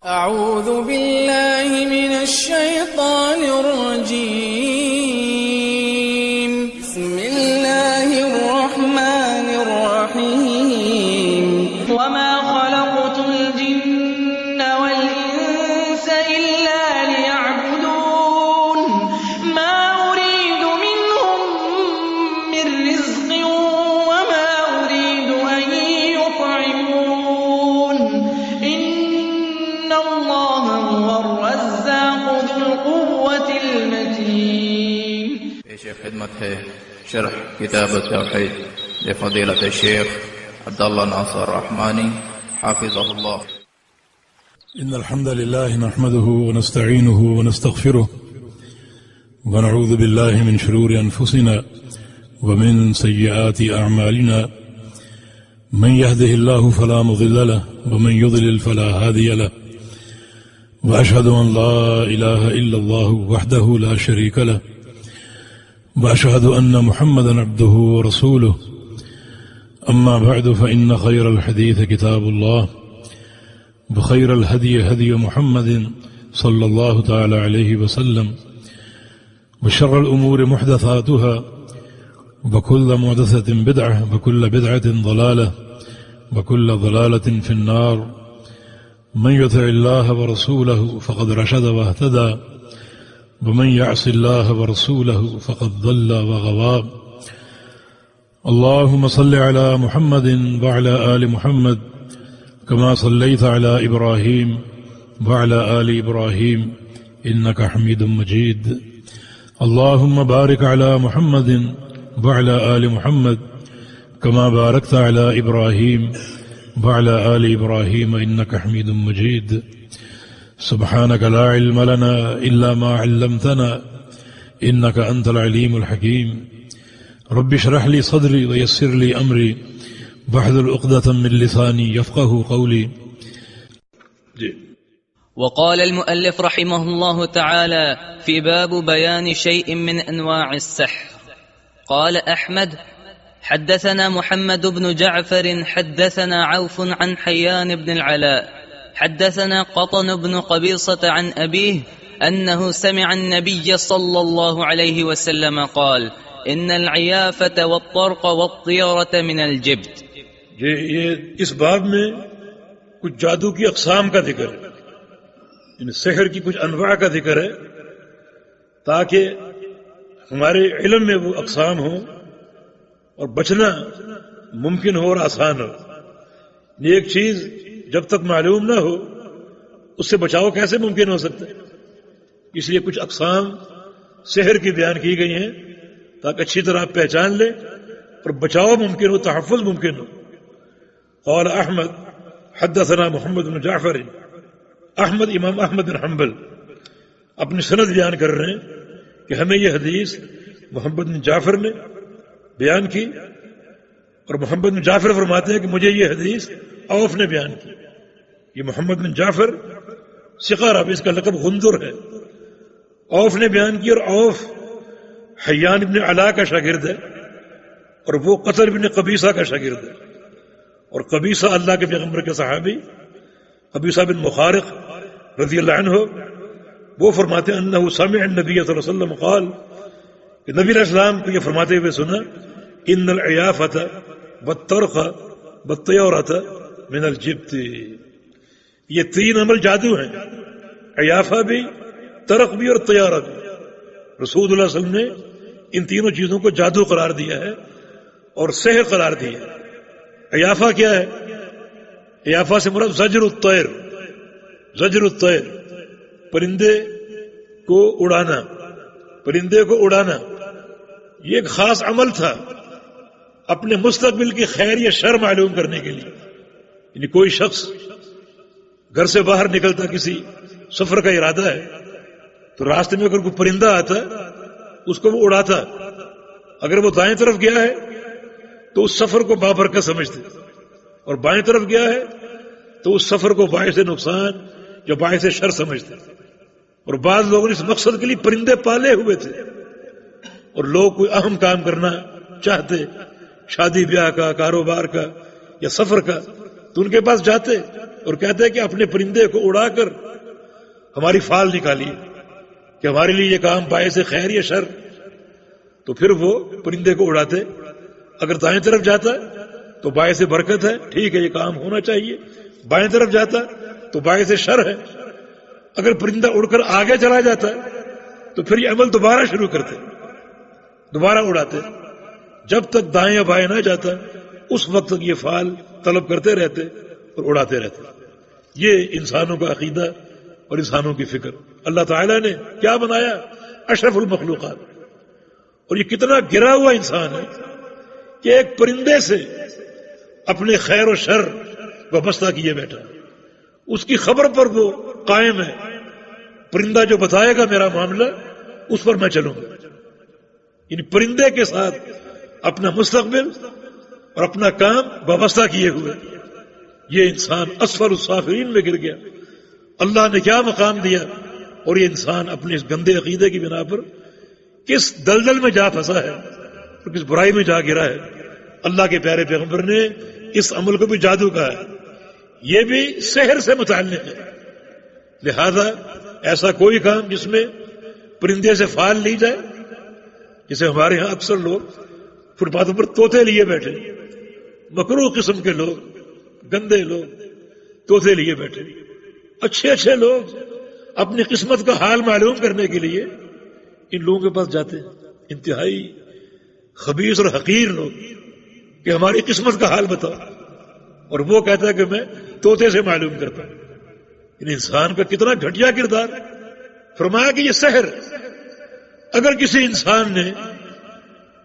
أعوذ بالله من الشيطان الرجيم. بسم الله الرحمن الرحيم. وما خلقت الجن والإنس إلا ليعبدون ما أريد منهم من رزق وما أريد أن يطعمون إن الله هو الرزاق ذو القوة المتين. پیش خدمت ہے شرح کتاب التوحید لفضیلۃ الشیخ عبداللہ ناصر رحمانی حافظہ اللہ. إن الحمد لله نحمده ونستعينه ونستغفره ونعوذ بالله من شرور أنفسنا ومن سيئات أعمالنا من يهده الله فلا مضل له ومن يضلل فلا هادي له وأشهد أن لا إله إلا الله وحده لا شريك له وأشهد أن محمدا عبده ورسوله. أما بعد فإن خير الحديث كتاب الله وخير الهدي هدي محمد صلى الله تعالى عليه وسلم وشر الأمور محدثاتها وكل محدثة بدعة وكل بدعة ضلالة وكل ضلالة في النار. من يطع الله ورسوله فقد رشد واهتدى ومن يعص الله ورسوله فقد ضل وغوى. اللهم صل على محمد وعلى آل محمد كما صليت على إبراهيم وعلى آل إبراهيم إنك حميد مجيد. اللهم بارك على محمد وعلى آل محمد كما باركت على إبراهيم وعلى آل إبراهيم إنك حميد مجيد. سبحانك لا علم لنا إلا ما علمتنا إنك أنت العليم الحكيم. رب اشرح لي صدري ويسر لي أمري واحلل عقدة من لساني يفقه قولي. وقال المؤلف رحمه الله تعالى في باب بيان شيء من أنواع السحر. قال أحمد حدثنا محمد بن جعفر حدثنا عوف عن حيان بن العلاء حدثنا قطن بن قبيصة عن أبيه أنه سمع النبي صلى الله عليه وسلم قال إن العيافة والطرق والطيرة من الجبت. یہ اس باب میں کچھ جادو کی اقسام کا ذکر ہے، یعنی سحر کی کچھ انواع کا ذکر ہے تاکہ ہمارے علم میں وہ اقسام ہوں اور بچنا ممکن ہو اور آسان ہو. ایک چیز جب تک معلوم نہ ہو اس سے بچاؤ کیسے ممکن ہو سکتا ہے؟ اس لیے کچھ اقسام سحر کی بیان کی گئی ہیں تاکہ اچھی طرح آپ پہچان لیں اور بچاؤ ممکن ہو، تحفظ ممکن ہو. قال احمد حدثنا محمد بن جعفر. احمد امام احمد بن حنبل اپنی سند بیان کر رہے ہیں کہ ہمیں یہ حدیث محمد بن جعفر نے بیان کی، اور محمد بن جعفر فرماتے ہیں کہ مجھے یہ حدیث عوف نے بیان کی. یہ محمد بن جعفر ثقہ راوی، اس کا لقب غندر ہے. عوف نے بیان کی، اور عوف حیان بن علاء کا شاگرد ہے اور وہ قطر بن قبیصہ کا شاگرد ہے. اور قبیصہ اللہ کے پیغمبر کے صحابی قبیصہ بن مخارق رضی اللہ عنہ، وہ فرماتے ہیں انہ سمع النبی صلی اللہ علیہ وسلم قال کہ نبی علیہ السلام کو یہ فرماتے ہوئے سنا ان العیافۃ والطرق والطیرۃ من الجبت. یہ تین عمل جادو ہیں، عیافہ بھی، طرق بھی اور طیارہ بھی. رسول اللہ صلی اللہ علیہ وسلم نے ان تینوں چیزوں کو جادو قرار دیا ہے اور سحر قرار دیا ہے. عیافہ کیا ہے؟ عیافہ سے مراد زجر الطیر، زجر الطیر، پرندے کو اڑانا، پرندے کو اڑانا. یہ ایک خاص عمل تھا اپنے مستقبل کی خیر یا شر معلوم کرنے کے لیے. یعنی کوئی شخص گھر سے باہر نکلتا، کسی سفر کا ارادہ ہے، تو راستے میں اگر کوئی پرندہ آتا اس کو وہ اڑاتا. اگر وہ دائیں طرف گیا ہے تو اس سفر کو بابرکت سمجھتے، اور بائیں طرف گیا ہے تو اس سفر کو باعث نقصان یا باعث شر سمجھتے. اور بعض لوگوں نے اس مقصد کے لیے پرندے پالے ہوئے تھے، اور لوگ کوئی اہم کام کرنا چاہتے، شادی بیاہ کا، کاروبار کا یا سفر کا، تو ان کے پاس جاتے اور کہتا ہے کہ اپنے پرندے کو اڑا کر ہماری فال نکالیے کہ ہمارے لیے یہ کام باعث خیر یا شر. تو پھر وہ پرندے کو اڑاتے. اگر دائیں طرف جاتا تو باعث برکت ہے، ٹھیک ہے یہ کام ہونا چاہیے. بائیں طرف جاتا تو باعث شر ہے. اگر پرندہ اڑ کر آگے چلا جاتا تو پھر یہ عمل دوبارہ شروع کرتے، دوبارہ اڑاتے. جب تک دائیں یا بائیں نہ جاتا اس وقت تک یہ فال طلب کرتے رہتے اور اڑاتے رہتے. یہ انسانوں کا عقیدہ اور انسانوں کی فکر. اللہ تعالیٰ نے کیا بنایا؟ اشرف المخلوقات. اور یہ کتنا گرا ہوا انسان ہے کہ ایک پرندے سے اپنے خیر و شر وابستہ کیے بیٹھا. اس کی خبر پر وہ قائم ہے. پرندہ جو بتائے گا میرا معاملہ اس پر میں چلوں گا. یعنی پرندے کے ساتھ اپنا مستقبل اور اپنا کام وابستہ کیے ہوئے. یہ انسان اسفل السافلین میں گر گیا. اللہ نے کیا مقام دیا اور یہ انسان اپنے اس گندے عقیدے کی بنا پر کس دلدل میں جا پھنسا ہے اور کس برائی میں جا گرا ہے. اللہ کے پیارے پیغمبر نے اس عمل کو بھی جادو کہا ہے. یہ بھی سحر سے متعلق ہے. لہذا ایسا کوئی کام جس میں پرندے سے فال لی جائے، جسے ہمارے ہاں اکثر لوگ فٹ پاتھوں پر طوطے لیے بیٹھے، مکروہ قسم کے لوگ، گندے لوگ طوطے لیے بیٹھے. اچھے اچھے لوگ اپنی قسمت کا حال معلوم کرنے کے لیے ان لوگوں کے پاس جاتے ہیں. انتہائی خبیث اور حقیر لوگ کہ ہماری قسمت کا حال بتاؤ، اور وہ کہتا ہے کہ میں طوطے سے معلوم کرتا ہوں. ان انسان کا کتنا گھٹیا کردار. فرمایا کہ یہ سحر. اگر کسی انسان نے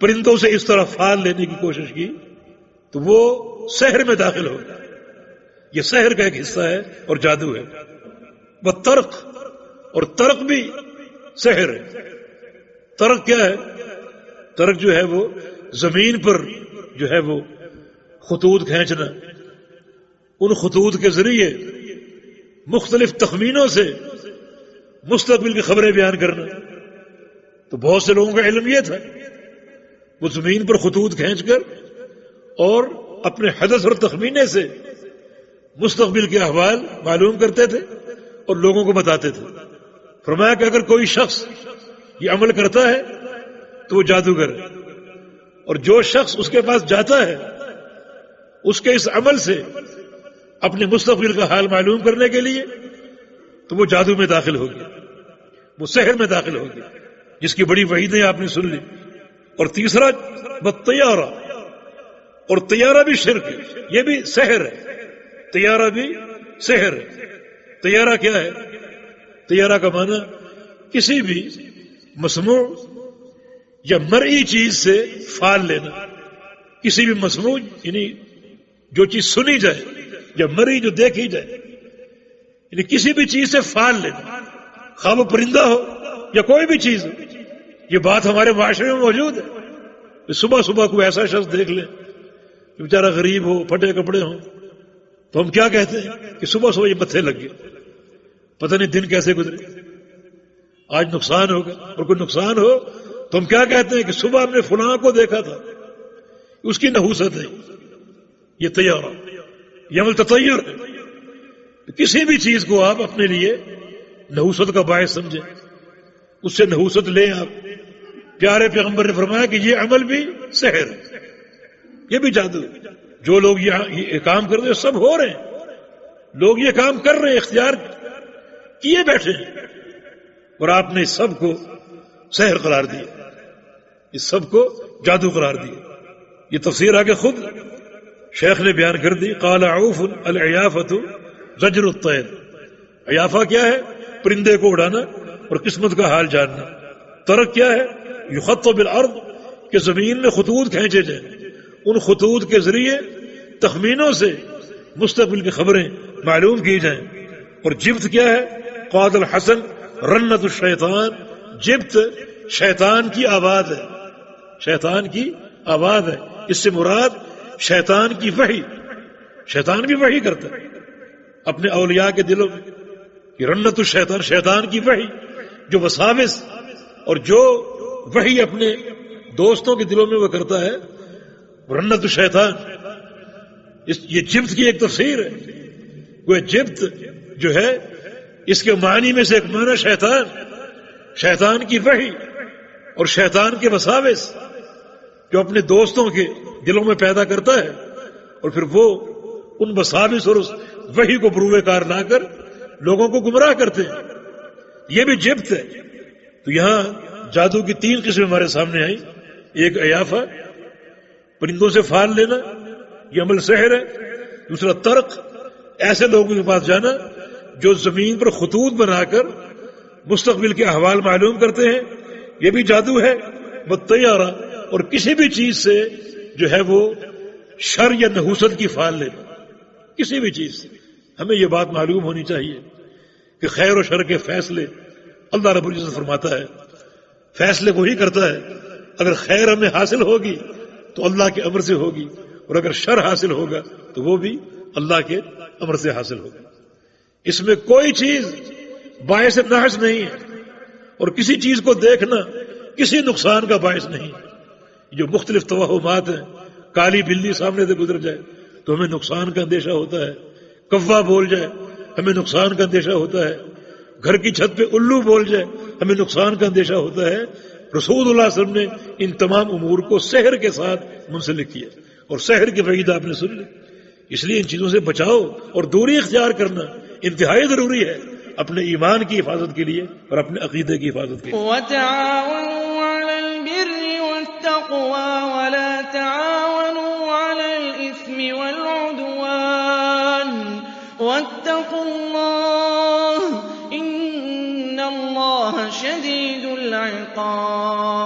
پرندوں سے اس طرح فال لینے کی کوشش کی تو وہ سحر میں داخل ہوگا. یہ سحر کا ایک حصہ ہے اور جادو ہے. وہ ترق، اور ترق بھی سحر ہے. ترق کیا ہے؟ ترق جو ہے وہ زمین پر جو ہے وہ خطوط کھینچنا، ان خطوط کے ذریعے مختلف تخمینوں سے مستقبل کی خبریں بیان کرنا. تو بہت سے لوگوں کا علم یہ تھا، وہ زمین پر خطوط کھینچ کر اور اپنے حدث اور تخمینے سے مستقبل کے احوال معلوم کرتے تھے اور لوگوں کو بتاتے تھے. فرمایا کہ اگر کوئی شخص یہ عمل کرتا ہے تو وہ جادوگر ہے، اور جو شخص اس کے پاس جاتا ہے اس کے اس عمل سے اپنے مستقبل کا حال معلوم کرنے کے لیے تو وہ جادو میں داخل ہو گیا، وہ سحر میں داخل ہو گیا، جس کی بڑی وعیدیں آپ نے سن لی. اور تیسرا طیارہ، اور طیارہ بھی شرک ہے، یہ بھی سحر ہے. طیارہ بھی سحر ہے. طیارہ کیا ہے؟ طیارہ کا معنی کسی بھی مسموع یا مرئی چیز سے فال لینا. کسی بھی مسموع یعنی جو چیز سنی جائے یا مرئی جو دیکھی جائے، یعنی کسی بھی چیز سے فال لینا، خواہ وہ پرندہ ہو یا کوئی بھی چیز ہو. یہ بات ہمارے معاشرے میں موجود ہے. صبح صبح کوئی ایسا شخص دیکھ لیں کہ بیچارہ غریب ہو، پھٹے کپڑے ہوں، تو ہم کیا کہتے ہیں کہ صبح صبح یہ متھے لگ گئے، پتہ نہیں دن کیسے گزرے، آج نقصان ہوگا. اور کوئی نقصان ہو تو ہم کیا کہتے ہیں کہ صبح ہم نے فلاں کو دیکھا تھا، اس کی نحوست ہے. یہ طیارہ، یہ عمل تطیر ہے. کسی بھی چیز کو آپ اپنے لیے نحوست کا باعث سمجھیں، اس سے نحوست لیں آپ. پیارے پیغمبر نے فرمایا کہ یہ عمل بھی سحر ہے، یہ بھی جادو ہے. جو لوگ یہ کام کر رہے ہیں سب ہو رہے ہیں، لوگ یہ کام کر رہے ہیں، اختیار کیے بیٹھے ہیں، اور آپ نے اس سب کو سحر قرار دیا، اس سب کو جادو قرار دیا. یہ تفسیر آگے خود شیخ نے بیان کر دی. قال عوف العیافۃ زجر الطیر. عیافہ کیا ہے؟ پرندے کو اڑانا اور قسمت کا حال جاننا. ترک کیا ہے؟ یخط بالارض، کہ زمین میں خطوط کھینچے جائیں، ان خطوط کے ذریعے تخمینوں سے مستقبل کی خبریں معلوم کی جائیں. اور جبت کیا ہے؟ قاد الحسن رنت الشیطان. جبت شیطان کی آواز ہے، شیطان کی آواز ہے. اس سے مراد شیطان کی وحی. شیطان بھی وحی کرتا ہے اپنے اولیاء کے دلوں میں. کہ رنت الشیطان، شیطان کی وحی، جو وساوس اور جو وحی اپنے دوستوں کے دلوں میں وہ کرتا ہے، رنت الشیطان. یہ جبت کی ایک تفسیر ہے. وہ جبت جو ہے اس کے معنی میں سے ایک معنی شیطان کی وحی اور شیطان کے وساوس جو اپنے دوستوں کے دلوں میں پیدا کرتا ہے، اور پھر وہ ان وساوس اور اس وحی کو بروئے کار لا کر لوگوں کو گمراہ کرتے ہیں، یہ بھی جبت ہے۔ تو یہاں جادو کی 3 قسمیں ہمارے سامنے آئی، ایک عیافہ، پرندوں سے پھال لینا، یہ عمل سحر ہے۔ دوسرا ترق، ایسے لوگوں کے پاس جانا جو زمین پر خطوط بنا کر مستقبل کے احوال معلوم کرتے ہیں، یہ بھی جادو ہے۔ والطیارہ، اور کسی بھی چیز سے جو ہے وہ شر یا نحوست کی پھال لینا، کسی بھی چیز سے۔ ہمیں یہ بات معلوم ہونی چاہیے کہ خیر و شر کے فیصلے اللہ رب العزت فرماتا ہے، فیصلے وہی کرتا ہے۔ اگر خیر ہمیں حاصل ہوگی تو اللہ کے امر سے ہوگی، اور اگر شر حاصل ہوگا تو وہ بھی اللہ کے امر سے حاصل ہوگا۔ اس میں کوئی چیز باعث نحس نہیں ہے، اور کسی چیز کو دیکھنا کسی نقصان کا باعث نہیں۔ جو مختلف توہمات ہیں، کالی بلی سامنے سے گزر جائے تو ہمیں نقصان کا اندیشہ ہوتا ہے، کوا بول جائے ہمیں نقصان کا اندیشہ ہوتا ہے، گھر کی چھت پہ الو بول جائے ہمیں نقصان کا اندیشہ ہوتا ہے۔ رسول اللہ صلی اللہ علیہ وسلم نے ان تمام امور کو سحر کے ساتھ منسلک کیا، اور سحر کی وعید آپ نے سن لی۔ اس لیے ان چیزوں سے بچاؤ اور دوری اختیار کرنا انتہائی ضروری ہے، اپنے ایمان کی حفاظت کے لیے اور اپنے عقیدے کی حفاظت کے لیے۔ وتعاونوا على البر والتقوى ولا تعاونوا على الإثم والعدوان واتقوا الله إن الله شديد العقاب۔